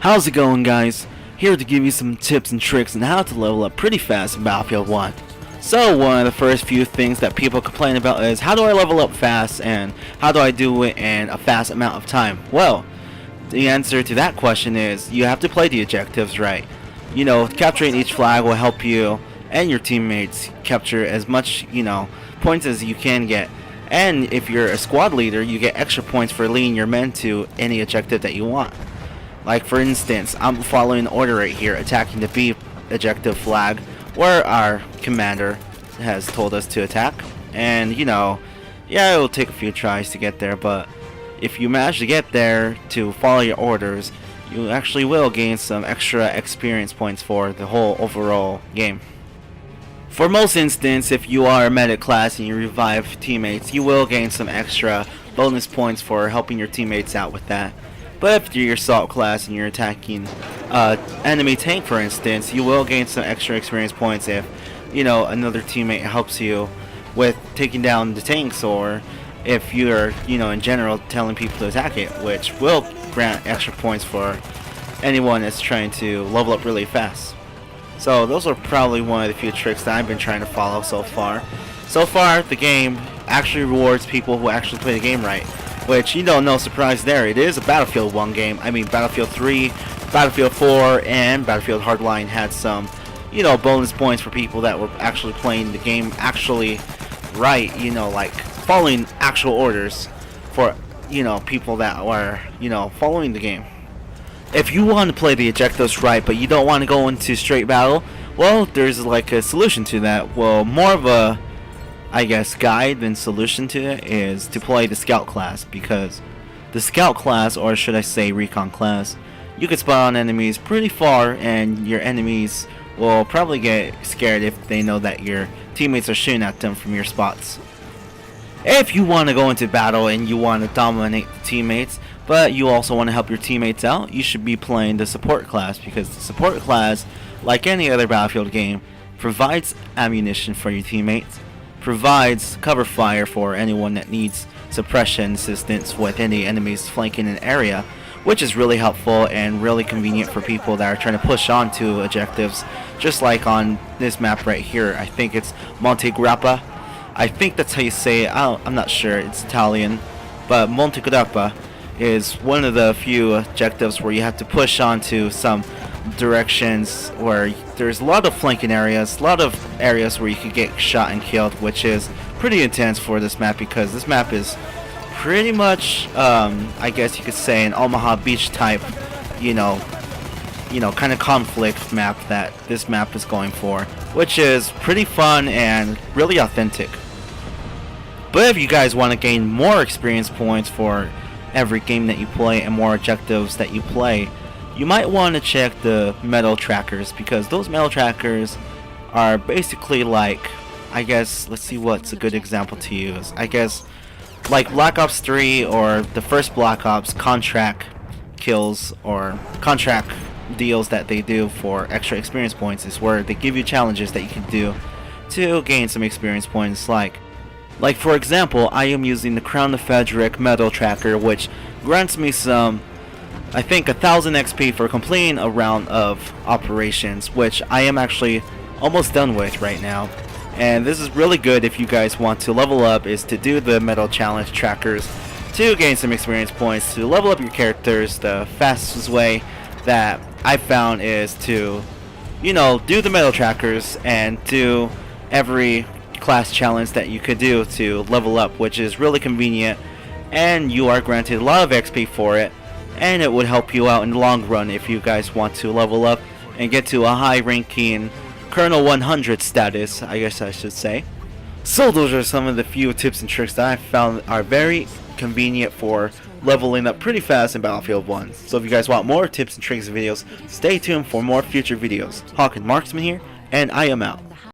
How's it going, guys? Here to give you some tips and tricks on how to level up pretty fast in Battlefield 1. So one of the first few things that people complain about is, how do I level up fast and how do I do it in a fast amount of time? Well, the answer to that question is you have to play the objectives right. You know, capturing each flag will help you and your teammates capture as much, points as you can get. And if you're a squad leader, you get extra points for leading your men to any objective that you want. Like for instance, I'm following an order right here, attacking the B objective flag where our commander has told us to attack. And yeah, it will take a few tries to get there, but if you manage to get there to follow your orders, you actually will gain some extra experience points for the whole overall game. For most instances, if you are a medic class and you revive teammates, you will gain some extra bonus points for helping your teammates out with that. But if you're assault class and you're attacking enemy tank, for instance, you will gain some extra experience points if another teammate helps you with taking down the tanks, or if you're in general telling people to attack it, which will grant extra points for anyone that's trying to level up really fast. So those are probably one of the few tricks that I've been trying to follow so far. So far, the game actually rewards people who actually play the game right. Which, no surprise there, it is a Battlefield 1 game. I mean, Battlefield 3, Battlefield 4, and Battlefield Hardline had some, bonus points for people that were actually playing the game actually right, like following actual orders for, people that were, following the game. If you want to play the objectives right, but you don't want to go into straight battle, well, there's like a solution to that. Well, more of a guide than solution to it is to play the scout class, because the scout class, or should I say recon class, you can spot on enemies pretty far and your enemies will probably get scared if they know that your teammates are shooting at them from your spots. If you want to go into battle and you want to dominate the teammates, but you also want to help your teammates out, you should be playing the support class, because the support class, like any other Battlefield game, provides ammunition for your teammates, provides cover fire for anyone that needs suppression assistance with any enemies flanking an area, which is really helpful and really convenient for people that are trying to push on to objectives, just like on this map right here. I think it's Monte Grappa. I think that's how you say it. I'm not sure, it's Italian, but Monte Grappa is one of the few objectives where you have to push on to some directions where there's a lot of flanking areas, a lot of areas where you could get shot and killed, which is pretty intense for this map, because this map is pretty much I guess you could say an Omaha Beach type kind of conflict map that this map is going for, which is pretty fun and really authentic. But if you guys want to gain more experience points for every game that you play and more objectives that you play, you might want to check the medal trackers, because those medal trackers are basically like, let's see what's a good example to use. Like Black Ops 3 or the first Black Ops contract kills or contract deals that they do for extra experience points is where they give you challenges that you can do to gain some experience points. Like for example, I am using the Crown of Frederick medal tracker, which grants me some, I think, 1,000 XP for completing a round of operations, which I am actually almost done with right now. And this is really good if you guys want to level up, is to do the medal challenge trackers to gain some experience points to level up your characters. The fastest way that I found is to do the medal trackers and do every class challenge that you could do to level up, which is really convenient, and you are granted a lot of XP for it, and it would help you out in the long run if you guys want to level up and get to a high ranking Colonel 100 status, I guess I should say. So those are some of the few tips and tricks that I found are very convenient for leveling up pretty fast in Battlefield 1. So if you guys want more tips and tricks videos, stay tuned for more future videos. Hawk and Marksman here, and I am out.